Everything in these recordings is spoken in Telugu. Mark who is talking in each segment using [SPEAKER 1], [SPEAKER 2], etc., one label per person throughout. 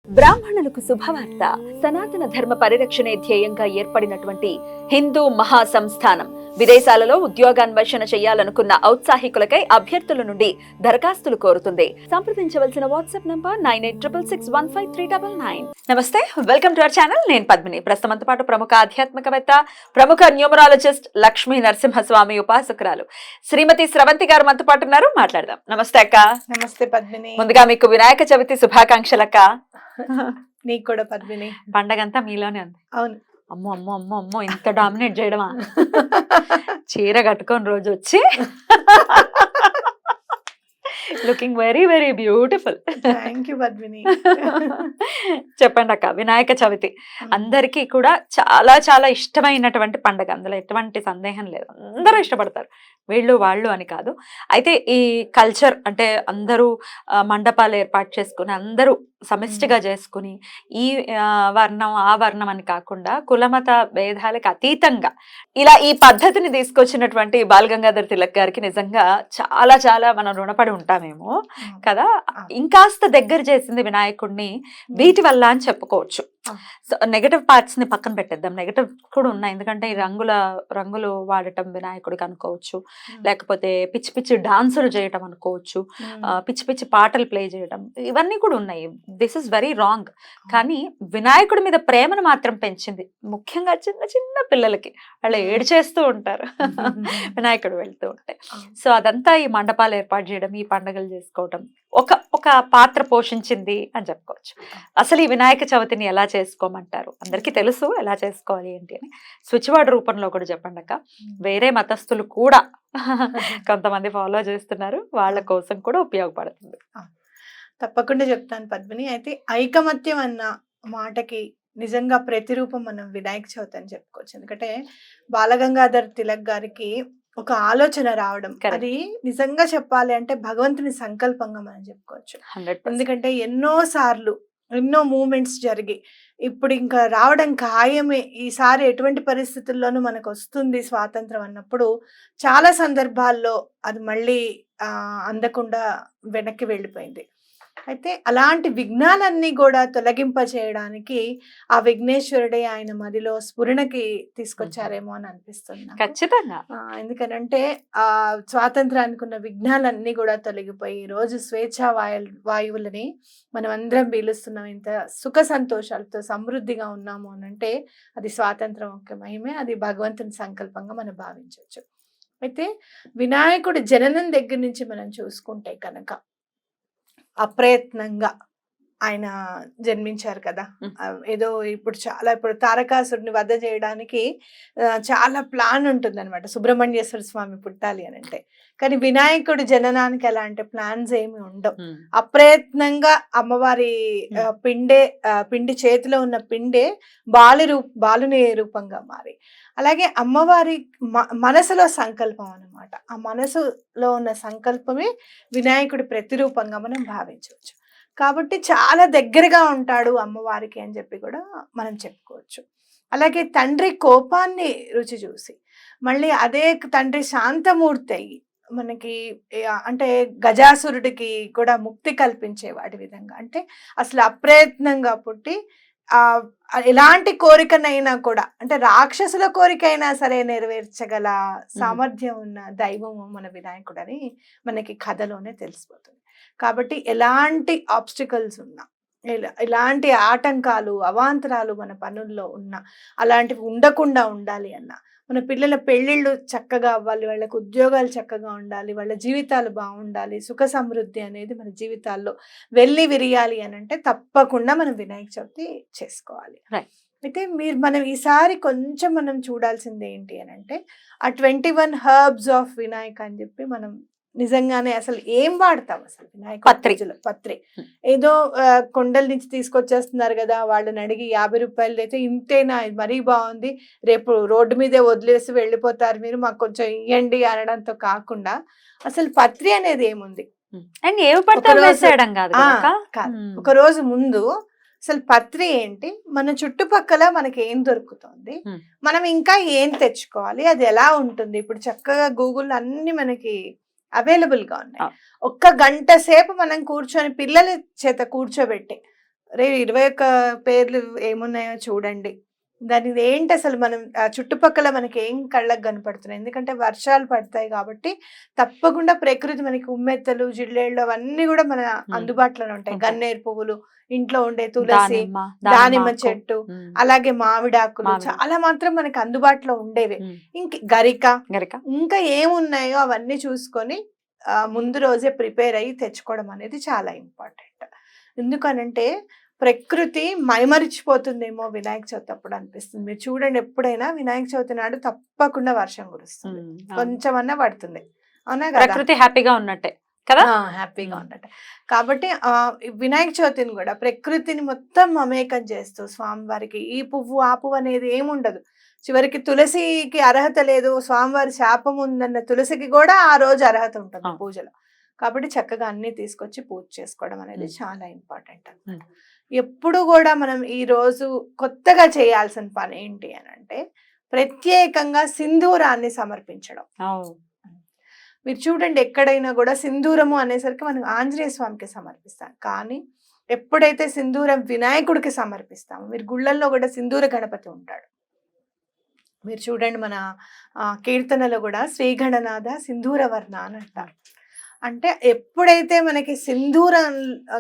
[SPEAKER 1] బ్రాహ్మణులకు శుభవార్త. సనాతన ధర్మ పరిరక్షణే ధ్యేయంగా ఏర్పడినటువంటి హిందూ మహాసంస్థానం విదేశాలలో ఉద్యోగాన్వేషణ చేయాలనుకున్న ఔత్సాహికులకై అభ్యర్థుల నుండి దరఖాస్తులు కోరుతుంది. సంప్రదించవలసిన వాట్సాప్ నంబర్ 9866615399. నమస్తే, వెల్కమ్ టు అవర్ ఛానల్. నేను పద్మిని. ప్రస్తుతంతో పాటు ప్రముఖ ఆధ్యాత్మికవేత్త, ప్రముఖ న్యూమరాలజిస్ట్ లక్ష్మీ నరసింహస్వామి ఉపాసకురాలు శ్రీమతి స్రవంతి గారు మనతో పాటు ఉన్నారు. మాట్లాడదాం. నమస్తే అక్క.
[SPEAKER 2] నమస్తే పద్మిని.
[SPEAKER 1] ముందుగా మీకు వినాయక చవితి శుభాకాంక్షలు అక్క.
[SPEAKER 2] నీకు కూడా పద్మిని.
[SPEAKER 1] పండగంతా మీలోనే ఉంది.
[SPEAKER 2] అవును.
[SPEAKER 1] అమ్మో అమ్మో అమ్మో అమ్మో, ఇంత డామినేట్ చేయడమా? చీర కట్టుకొని రోజు వచ్చి looking very very beautiful.
[SPEAKER 2] Thank you Padmini.
[SPEAKER 1] చెప్పండి అక్క, వినాయక చవితి అందరికీ కూడా చాలా చాలా ఇష్టమైనటువంటి పండుగ. అందులో ఎటువంటి సందేహం లేదు, అందరూ ఇష్టపడతారు, వీళ్ళు వాళ్ళు అని కాదు. అయితే ఈ కల్చర్ అంటే అందరూ మండపాలు ఏర్పాటు చేసుకుని అందరూ సమిష్టిగా చేసుకుని ఈ వర్ణం ఆ వర్ణం అని కాకుండా కులమత భేదాలకు అతీతంగా ఇలా ఈ పద్ధతిని తీసుకొచ్చినటువంటి బాలగంగాధర్ తిలక్ గారికి నిజంగా చాలా చాలా మనం రుణపడి ఉంటామేమో కదా. ఇంకాస్త దగ్గర చేసింది వినాయకుడిని వీటి వల్ల అని చెప్పుకోవచ్చు. సో నెగటివ్ పార్ట్స్ ని పక్కన పెట్టేద్దాం. నెగటివ్ కూడా ఉన్నాయి, ఎందుకంటే ఈ రంగులు వాడటం వినాయకుడికి అనుకోవచ్చు, లేకపోతే పిచ్చి పిచ్చి డాన్సులు చేయటం అనుకోవచ్చు, పిచ్చి పిచ్చి పాటలు ప్లే చేయడం, ఇవన్నీ కూడా ఉన్నాయి. This is very wrong. కానీ వినాయకుడి మీద ప్రేమను మాత్రం పెంచింది, ముఖ్యంగా చిన్న చిన్న పిల్లలకి. వాళ్ళు ఏడ్చేస్తూ ఉంటారు వినాయకుడు వెళ్తూ ఉంటే. సో అదంతా ఈ మండపాలు ఏర్పాటు చేయడం, ఈ పండుగలు చేసుకోవడం ఒక పాత్ర పోషించింది అని చెప్పుకోవచ్చు. అసలు ఈ వినాయక చవితిని ఎలా చేసుకోమంటారు? అందరికీ తెలుసు ఎలా చేసుకోవాలి ఏంటి అని. స్విచ్ వర్డ్ రూపంలో కూడా చెప్పండి అక్క. వేరే మతస్థులు కూడా కొంతమంది ఫాలో చేస్తున్నారు, వాళ్ళ కోసం కూడా ఉపయోగపడుతుంది.
[SPEAKER 2] తప్పకుండా చెప్తాను పద్మిని. అయితే ఐకమత్యం అన్న మాటకి నిజంగా ప్రతిరూపం మనం వినాయక చవితి అని చెప్పుకోవచ్చు. ఎందుకంటే బాలగంగాధర్ తిలక్ గారికి ఒక ఆలోచన రావడం, అది నిజంగా చెప్పాలి అంటే భగవంతుని సంకల్పంగా మనం చెప్పుకోవచ్చు. ఎందుకంటే ఎన్నో మూమెంట్స్ జరిగి ఇప్పుడు ఇంకా రావడం ఖాయమే, ఈసారి ఎటువంటి పరిస్థితుల్లోనూ మనకు వస్తుంది స్వాతంత్రం అన్నప్పుడు చాలా సందర్భాల్లో అది మళ్ళీ అందకుండా వెనక్కి వెళ్ళిపోయింది. అయితే అలాంటి విఘ్నాలన్నీ కూడా తొలగింప చేయడానికి ఆ విఘ్నేశ్వరుడే ఆయన మదిలో స్ఫురణకి తీసుకొచ్చారేమో అని అనిపిస్తుంది.
[SPEAKER 1] ఖచ్చితంగా.
[SPEAKER 2] ఎందుకనంటే ఆ స్వాతంత్రానికి ఉన్న విఘ్నాలన్నీ కూడా తొలగిపోయి ఈ రోజు స్వేచ్ఛా వాయువులని మనం అందరం పీలుస్తున్నాం, ఇంత సుఖ సంతోషాలతో సమృద్ధిగా ఉన్నాము అని అంటే అది స్వాతంత్రం యొక్క మహిమే, అది భగవంతుని సంకల్పంగా మనం భావించవచ్చు. అయితే వినాయకుడు జననం దగ్గర నుంచి మనం చూసుకుంటే కనుక అప్రయత్నంగా ఆయన జన్మించారు కదా. ఏదో ఇప్పుడు తారకాసురుని వధ చేయడానికి చాలా ప్లాన్ ఉంటుంది అనమాట, సుబ్రహ్మణ్యేశ్వర స్వామి పుట్టాలి అని అంటే. కానీ వినాయకుడి జననానికి ఎలా అంటే ప్లాన్స్ ఏమి ఉండవు. అప్రయత్నంగా అమ్మవారి పిండి చేతిలో ఉన్న పిండే బాలుని రూపంగా మారి, అలాగే అమ్మవారి మనసులో సంకల్పం అనమాట, ఆ మనసులో ఉన్న సంకల్పమే వినాయకుడి ప్రతిరూపంగా మనం భావించవచ్చు. కాబట్టి చాలా దగ్గరగా ఉంటాడు అమ్మవారికి అని చెప్పి కూడా మనం చెప్పుకోవచ్చు. అలాగే తండ్రి కోపాన్ని రుచి చూసి మళ్ళీ అదే తండ్రి శాంతమూర్తి అయ్యి మనకి అంటే గజాసురుడికి కూడా ముక్తి కల్పించే వాటి విధంగా, అంటే అసలు అప్రయత్నంగా పుట్టి ఎలాంటి కోరికనైనా కూడా, అంటే రాక్షసుల కోరికైనా సరే నెరవేర్చగల సామర్థ్యం ఉన్న దైవము మన వినాయకుడని మనకి కథలోనే తెలిసిపోతుంది. కాబట్టి ఎలాంటి ఆబ్స్టికల్స్ ఉన్నా, ఎలాంటి ఆటంకాలు అవాంతరాలు మన పనుల్లో ఉన్నా అలాంటివి ఉండకుండా ఉండాలి అన్నా, మన పిల్లల పెళ్ళిళ్ళు చక్కగా అవ్వాలి, వాళ్ళకి ఉద్యోగాలు చక్కగా ఉండాలి, వాళ్ళ జీవితాలు బాగుండాలి, సుఖ సమృద్ధి అనేది మన జీవితాల్లో వెళ్ళి విరియాలి అని అంటే తప్పకుండా మనం వినాయక చవితి చేసుకోవాలి. అయితే మనం ఈసారి కొంచెం మనం చూడాల్సింది ఏంటి అని అంటే ఆ 21 హర్బ్స్ ఆఫ్ వినాయక అని చెప్పి మనం నిజంగానే అసలు ఏం వాడతాం అసలు వినాయక పత్రి ఏదో కొండల నుంచి తీసుకొచ్చేస్తున్నారు కదా, వాళ్ళని అడిగి 50 రూపాయలు అయితే ఇంతేనా, ఇది మరీ బాగుంది, రేపు రోడ్డు మీదే వదిలేసి వెళ్ళిపోతారు మీరు, మాకు కొంచెం ఇవ్వండి అనడంతో కాకుండా అసలు పత్రి అనేది ఏముంది, ఒక రోజు ముందు అసలు పత్రి ఏంటి, మన చుట్టుపక్కల మనకి ఏం దొరుకుతుంది, మనం ఇంకా ఏం తెచ్చుకోవాలి, అది ఎలా ఉంటుంది. ఇప్పుడు చక్కగా గూగుల్ అన్ని మనకి అవైలబుల్ గా ఉన్నాయి. ఒక్క గంట సేపు మనం కూర్చొని పిల్లల చేత కూర్చోబెట్టి రే 21 పేర్లు ఏమున్నాయో చూడండి. దానిది ఏంటి అసలు మనం చుట్టుపక్కల మనకి ఏం కళ్ళకి కనపడుతున్నాయి. ఎందుకంటే వర్షాలు పడతాయి కాబట్టి తప్పకుండా ప్రకృతి మనకి ఉమ్మెత్తలు, జిల్లేళ్ళు అవన్నీ కూడా మన అందుబాటులోనే ఉంటాయి.
[SPEAKER 1] ఉంటాయి.
[SPEAKER 2] గన్నేరు పువ్వులు, ఇంట్లో ఉండే తులసి,
[SPEAKER 1] దానిమ్మ
[SPEAKER 2] దానిమ్మ
[SPEAKER 1] ఆకు.
[SPEAKER 2] చెట్టు, అలాగే మామిడాకులు
[SPEAKER 1] మామిడి.
[SPEAKER 2] చాలా మాత్రం మనకి అందుబాటులో ఉండేవి. ఇంక గరిక,
[SPEAKER 1] గరిక
[SPEAKER 2] ఇంకా ఏమున్నాయో అవన్నీ చూసుకొని ముందు రోజే ప్రిపేర్ అయ్యి తెచ్చుకోవడం అనేది చాలా ఇంపార్టెంట్. ఎందుకనంటే ప్రకృతి మైమరిచిపోతుందేమో వినాయక చవితి అప్పుడు అనిపిస్తుంది. మీరు చూడండి, ఎప్పుడైనా వినాయక చవితి నాడు తప్పకుండా వర్షం కురుస్తుంది, కొంచెమన్నా పడుతుంది, అవునా కదా?
[SPEAKER 1] ప్రకృతి హ్యాపీగా ఉన్నట్టే కదా,
[SPEAKER 2] హ్యాపీగా ఉన్నట్టు. కాబట్టి వినాయక చవితిని కూడా ప్రకృతిని మొత్తం మమేకం చేస్తూ స్వామివారికి ఈ పువ్వు ఆ పువ్వు అనేది ఏముండదు. చివరికి తులసికి అర్హత లేదు, స్వామివారి శాపం ఉందన్న తులసికి కూడా ఆ రోజు అర్హత ఉంటుంది పూజలో. కాబట్టి చక్కగా అన్ని తీసుకొచ్చి పూజ చేసుకోవడం అనేది చాలా ఇంపార్టెంట్ అన్నమాట. ఎప్పుడు కూడా మనం ఈ రోజు కొత్తగా చేయాల్సిన పని ఏంటి అని అంటే ప్రత్యేకంగా సింధూరాన్ని సమర్పించడం. మీరు చూడండి, ఎక్కడైనా కూడా సింధూరము అనేసరికి మనం ఆంజనేయ స్వామికి సమర్పిస్తాం. కానీ ఎప్పుడైతే సింధూరం వినాయకుడికి సమర్పిస్తామో, మీరు గుళ్ళల్లో కూడా సింధూర గణపతి ఉంటాడు. మీరు చూడండి, మన కీర్తనలో కూడా శ్రీగణనాథ సింధూర వర్ణ అని అంటారు. అంటే ఎప్పుడైతే మనకి సింధూరం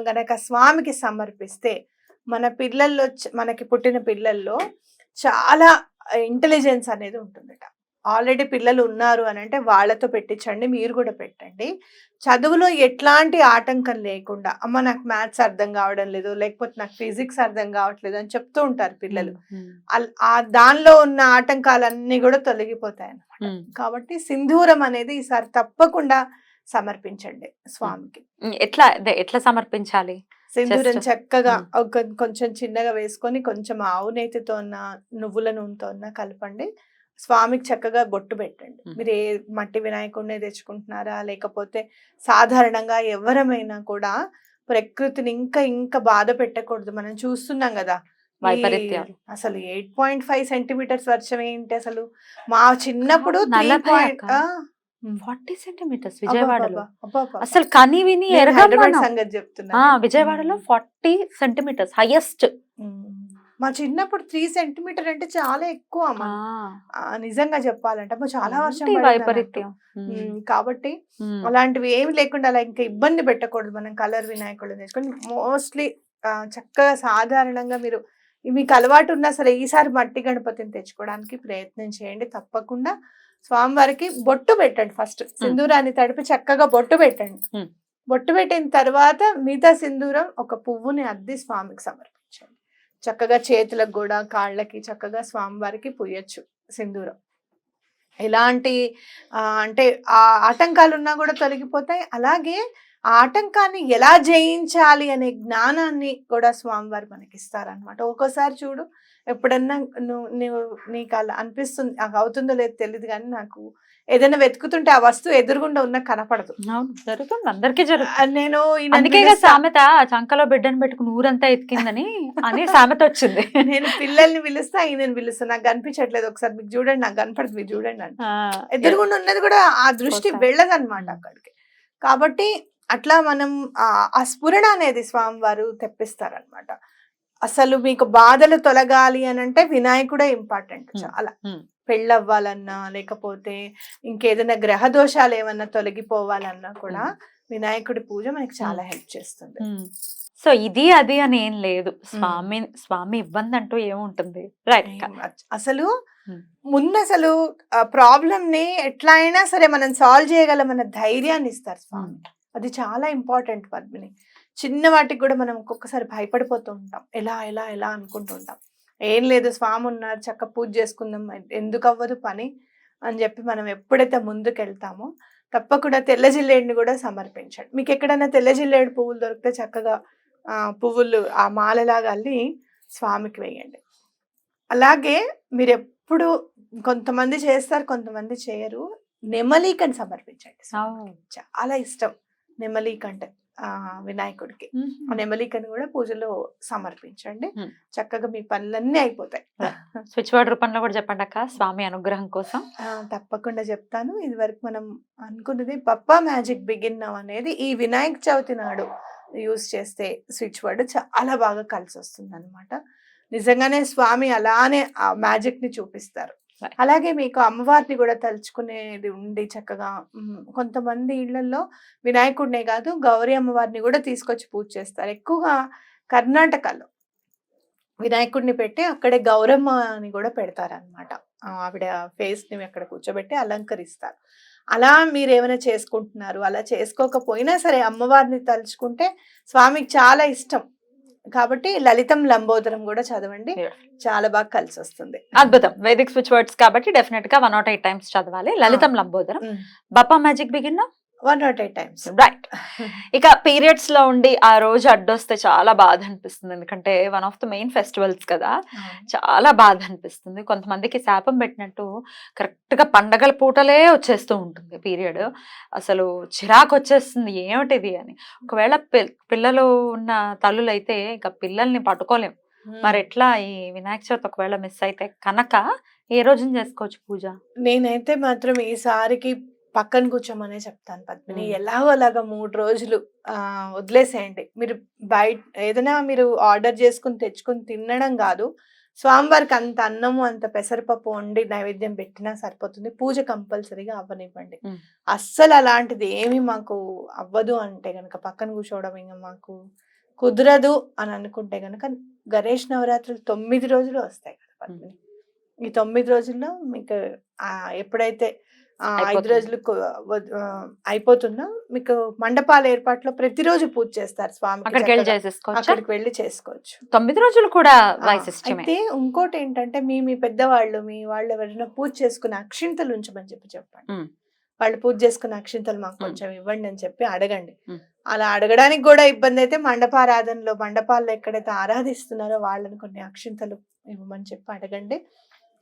[SPEAKER 2] గనక స్వామికి సమర్పిస్తే మన పిల్లల్లో, మనకి పుట్టిన పిల్లల్లో చాలా ఇంటెలిజెన్స్ అనేది ఉంటుందట. ఆల్రెడీ పిల్లలు ఉన్నారు అని అంటే వాళ్ళతో పెట్టించండి, మీరు కూడా పెట్టండి. చదువులో ఎట్లాంటి ఆటంకం లేకుండా, అమ్మ నాకు మ్యాథ్స్ అర్థం కావడం లేదు, లేకపోతే నాకు ఫిజిక్స్ అర్థం కావట్లేదు అని చెప్తూ ఉంటారు పిల్లలు. దానిలో ఉన్న ఆటంకాలన్నీ కూడా తొలగిపోతాయి అన్నమాట. కాబట్టి సింధూరం అనేది ఈసారి తప్పకుండా సమర్పించండి స్వామికి.
[SPEAKER 1] ఎట్లా సమర్పించాలి?
[SPEAKER 2] సింధూరం చక్కగా కొంచెం చిన్నగా వేసుకొని కొంచెం ఆవు నేతితో ఉన్న, నువ్వుల నూనెతో ఉన్న కలపండి. స్వామికి చక్కగా బొట్టు పెట్టండి. మీరు ఏ మట్టి వినాయకుడిని తెచ్చుకుంటున్నారా, లేకపోతే సాధారణంగా ఎవరమైనా కూడా ప్రకృతిని ఇంకా బాధ పెట్టకూడదు. మనం చూస్తున్నాం కదా అసలు 8.5 సెంటీమీటర్స్ వర్షం ఏంటి అసలు. మా చిన్నప్పుడు
[SPEAKER 1] 40 సెంటీమీటర్స్ విజయవాడలో, అసలు కని విని
[SPEAKER 2] సంగతి చెప్తున్నా.
[SPEAKER 1] విజయవాడలో 40 సెంటీమీటర్స్ హైయెస్ట్.
[SPEAKER 2] మా చిన్నప్పుడు 3 సెంటీమీటర్ అంటే చాలా ఎక్కువ నిజంగా చెప్పాలంటే. చాలా వర్షం
[SPEAKER 1] వైపరీత్యం.
[SPEAKER 2] కాబట్టి అలాంటివి ఏమి లేకుండా అలా ఇంకా ఇబ్బంది పెట్టకూడదు. మనం కలర్ వినాయకుడు తెచ్చుకొని మోస్ట్లీ చక్కగా సాధారణంగా మీరు మీకు అలవాటు ఉన్నా సరే ఈసారి మట్టి గణపతిని తెచ్చుకోవడానికి ప్రయత్నం చేయండి. తప్పకుండా స్వామివారికి బొట్టు పెట్టండి. ఫస్ట్ సింధూరాన్ని తడిపి చక్కగా బొట్టు పెట్టండి. బొట్టు పెట్టిన తర్వాత మిగతా సింధూరం ఒక పువ్వుని అద్ది స్వామికి సమర్పించండి. చక్కగా చేతులకు కూడా, కాళ్ళకి చక్కగా స్వామివారికి పూయొచ్చు సింధూరం. ఎలాంటి అంటే ఆ ఆటంకాలు ఉన్నా కూడా తొలగిపోతాయి. అలాగే ఆ ఆటంకాన్ని ఎలా జయించాలి అనే జ్ఞానాన్ని కూడా స్వామివారు మనకి ఇస్తారనమాట. ఒక్కోసారి చూడు, ఎప్పుడన్నా నీకు అలా అనిపిస్తుంది, నాకు అవుతుందో లేదో తెలియదు, కానీ నాకు ఏదైనా వెతుకుతుంటే ఆ వస్తువు ఎదురుగుండా ఉన్న కనపడదు.
[SPEAKER 1] జరుగుతుంది, అందరికీ జరుగుతుంది.
[SPEAKER 2] నేను
[SPEAKER 1] సామెత చంకలో బిడ్డను పెట్టుకుని ఊరంతా ఎతికిందని అని సామెత వచ్చింది.
[SPEAKER 2] నేను పిల్లల్ని పిలుస్తా, ఈయనని పిలుస్తా, నాకు కనిపించట్లేదు, ఒకసారి మీకు చూడండి, నాకు కనపడదు, మీరు చూడండి అంటే ఎదురుగుండా ఉన్నది కూడా ఆ దృష్టి వెళ్ళదన్నమాట అక్కడికి. కాబట్టి అట్లా మనం ఆ స్ఫురణ అనేది స్వామివారు తెప్పిస్తారనమాట. అసలు మీకు బాధలు తొలగాలి అని అంటే వినాయకుడే ఇంపార్టెంట్ చాలా. పెళ్ళవ్వాలన్నా, లేకపోతే ఇంకేదైనా గ్రహ దోషాలు ఏమన్నా తొలగిపోవాలన్నా కూడా వినాయకుడి పూజ మనకి చాలా హెల్ప్ చేస్తుంది.
[SPEAKER 1] సో ఇది అది అని ఏం లేదు, స్వామి ఇబ్బంది అంటూ ఏముంటుంది.
[SPEAKER 2] అసలు ముందు అసలు ప్రాబ్లమ్ ని ఎట్లా అయినా సరే మనం సాల్వ్ చేయగలమన్న ధైర్యాన్ని ఇస్తారు స్వామి. అది చాలా ఇంపార్టెంట్ పద్మిని. చిన్న వాటికి కూడా మనం ఒక్కొక్కసారి భయపడిపోతూ ఉంటాం, ఎలా ఎలా ఎలా అనుకుంటూ ఉంటాం. ఏం లేదు, స్వామి ఉన్నారు, చక్క పూజ చేసుకుందాం, ఎందుకు అవ్వదు పని అని చెప్పి మనం ఎప్పుడైతే ముందుకు వెళ్తామో తప్పకుండా తెల్ల జిల్లేడిని కూడా సమర్పించండి. మీకు ఎక్కడైనా తెల్ల జిల్లేడు పువ్వులు దొరికితే చక్కగా పువ్వులు ఆ మాలలాగా అల్లి స్వామికి వేయండి. అలాగే మీరు ఎప్పుడు, కొంతమంది చేస్తారు కొంతమంది చేయరు, నెమలీకని సమర్పించండి. చాలా ఇష్టం నెమలీక అంటే వినాయకుడికి. ఆ నెమలీకని కూడా పూజలో సమర్పించండి, చక్కగా మీ పనులన్నీ అయిపోతాయి.
[SPEAKER 1] స్విచ్ వర్డ్ రూపంలో కూడా చెప్పండి అక్క, స్వామి అనుగ్రహం కోసం.
[SPEAKER 2] తప్పకుండా చెప్తాను. ఇది వరకు మనం అనుకున్నది పప్పా మ్యాజిక్ బిగిన్ నౌ అనేది ఈ వినాయక చవితి నాడు యూస్ చేస్తే స్విచ్ వర్డ్ చాలా బాగా కలిసి వస్తుంది అనమాట. నిజంగానే స్వామి అలానే ఆ మ్యాజిక్ ని చూపిస్తారు.
[SPEAKER 1] Right.
[SPEAKER 2] అలాగే మీకు అమ్మవారిని కూడా తలుచుకునేది ఉండి చక్కగా కొంతమంది ఇళ్లలో వినాయకుడినే కాదు గౌరీ అమ్మవారిని కూడా తీసుకొచ్చి పూజ చేస్తారు. ఎక్కువగా కర్ణాటకలో వినాయకుడిని పెట్టి అక్కడే గౌరమ్మ అని కూడా పెడతారనమాట. ఆవిడ ఫేస్ ని అక్కడ కూర్చోబెట్టి అలంకరిస్తారు. అలా మీరు ఏమైనా చేసుకుంటున్నారు, అలా చేసుకోకపోయినా సరే అమ్మవారిని తలుచుకుంటే స్వామికి చాలా ఇష్టం కాబట్టి లలితం లంబోదరం కూడా చదవండి, చాలా బాగా కలిసి వస్తుంది.
[SPEAKER 1] అద్భుతం. వేదిక్ స్విచ్ వర్డ్స్ కాబట్టి డెఫినెట్ గా 108 టైమ్స్ చదవాలి. లలితం లంబోదరం. Bappa magic begin
[SPEAKER 2] 108 times.
[SPEAKER 1] Right. ఇక పీరియడ్స్ లో ఉండి ఆ రోజు అడ్డొస్తే చాలా బాధ అనిపిస్తుంది. ఎందుకంటే one of the main festivals కదా, చాలా బాధ అనిపిస్తుంది. కొంతమందికి శాపం పెట్టినట్టు కరెక్ట్ గా పండగల పూటలే వచ్చేస్తూ ఉంటుంది పీరియడ్. అసలు చిరాకు వచ్చేస్తుంది ఏమిటిది అని. ఒకవేళ పిల్లలు ఉన్న తల్లులైతే ఇక పిల్లల్ని పట్టుకోలేం. మరి ఎట్లా ఈ వినాయక చవితి ఒకవేళ మిస్ అయితే కనుక ఏ రోజున చేసుకోవచ్చు పూజ?
[SPEAKER 2] నేనైతే మాత్రం ఈసారికి పక్కన కూర్చోమనే చెప్తాను పద్మిని. ఎలాగో అలాగా 3 రోజులు వదిలేసేయండి. మీరు బయట ఏదైనా మీరు ఆర్డర్ చేసుకుని తెచ్చుకుని తినడం కాదు, స్వామివారికి అంత అన్నము అంత పెసరపప్పు వండి నైవేద్యం పెట్టినా సరిపోతుంది. పూజ కంపల్సరీగా అవ్వనివ్వండి. అస్సలు అలాంటిది ఏమి మాకు అవ్వదు అంటే గనక పక్కన కూర్చోవడం ఇంకా మాకు కుదరదు అని అనుకుంటే గనక గణేష్ నవరాత్రులు 9 రోజులు వస్తాయి కదా పద్మిని. ఈ 9 రోజుల్లో మీకు ఎప్పుడైతే 5 రోజులు అయిపోతుందో మీకు మండపాల ఏర్పాట్లో ప్రతిరోజు పూజ చేస్తారు స్వామికి. అక్కడికి వెళ్ళి చేసుకోవచ్చు.
[SPEAKER 1] 9 రోజులు కూడా
[SPEAKER 2] అయితే ఇంకోటి ఏంటంటే మీ పెద్దవాళ్ళు మీ వాళ్ళు ఎవరైనా పూజ చేసుకున్న అక్షింతలు ఉంచమని చెప్పండి. వాళ్ళు పూజ చేసుకున్న అక్షింతలు మాకు కొంచెం ఇవ్వండి అని చెప్పి అడగండి. అలా అడగడానికి కూడా ఇబ్బంది అయితే మండపారాధనలో మండపాల్లో ఎక్కడైతే ఆరాధిస్తున్నారో వాళ్ళని కొన్ని అక్షింతలు ఇవ్వమని చెప్పి అడగండి.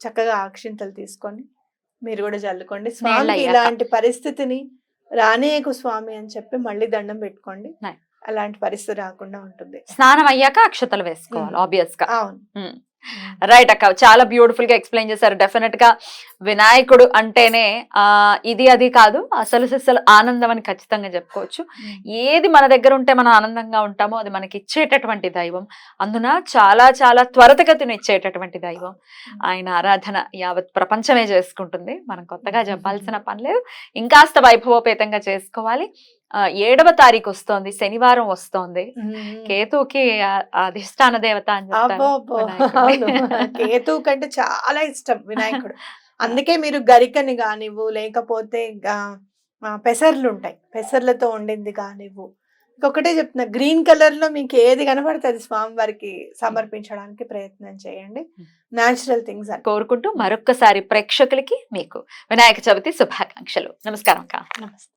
[SPEAKER 2] చక్కగా అక్షింతలు తీసుకొని మీరు కూడా జల్లుకోండి. స్వామి ఇలాంటి పరిస్థితిని రానేయకు స్వామి అని చెప్పి మళ్ళీ దండం పెట్టుకోండి. అలాంటి పరిస్థితి రాకుండా ఉంటుంది.
[SPEAKER 1] స్నానం అయ్యాక అక్షతలు వేసుకోవాలి ఆబ్వియస్ గా.
[SPEAKER 2] అవును.
[SPEAKER 1] రైట్ అక్క, చాలా బ్యూటిఫుల్ గా ఎక్స్ప్లెయిన్ చేశారు. డెఫినెట్ గా వినాయకుడు అంటేనే ఇది అది కాదు, అసలు ఆనందం అని ఖచ్చితంగా చెప్పుకోవచ్చు. ఏది మన దగ్గర ఉంటే మనం ఆనందంగా ఉంటామో అది మనకి ఇచ్చేటటువంటి దైవం. అందున చాలా చాలా త్వరితగతిని ఇచ్చేటటువంటి దైవం. ఆయన ఆరాధన యావత్ ప్రపంచమే చేసుకుంటుంది. మనం కొత్తగా చెప్పాల్సిన పని లేదు. ఇంకాస్త వైభవోపేతంగా చేసుకోవాలి. 7వ తారీఖు వస్తోంది, శనివారం వస్తోంది. కేతుకి అధిష్టాన దేవత అని చెప్తారు.
[SPEAKER 2] కేతు కంటే చాలా ఇష్టం వినాయకుడు. అందుకే మీరు గరికని కానివ్వు, లేకపోతే పెసర్లు ఉంటాయి, పెసర్లతో వండింది కానివ్వు. ఇంకొకటే చెప్తున్నా, గ్రీన్ కలర్ లో మీకు ఏది కనబడుతుంది స్వామివారికి సమర్పించడానికి ప్రయత్నం చేయండి. న్యాచురల్ థింగ్స్ అని
[SPEAKER 1] కోరుకుంటూ మరొక్కసారి ప్రేక్షకులకి మీకు వినాయక చవితి శుభాకాంక్షలు. నమస్కారం అక్క.
[SPEAKER 2] నమస్తే.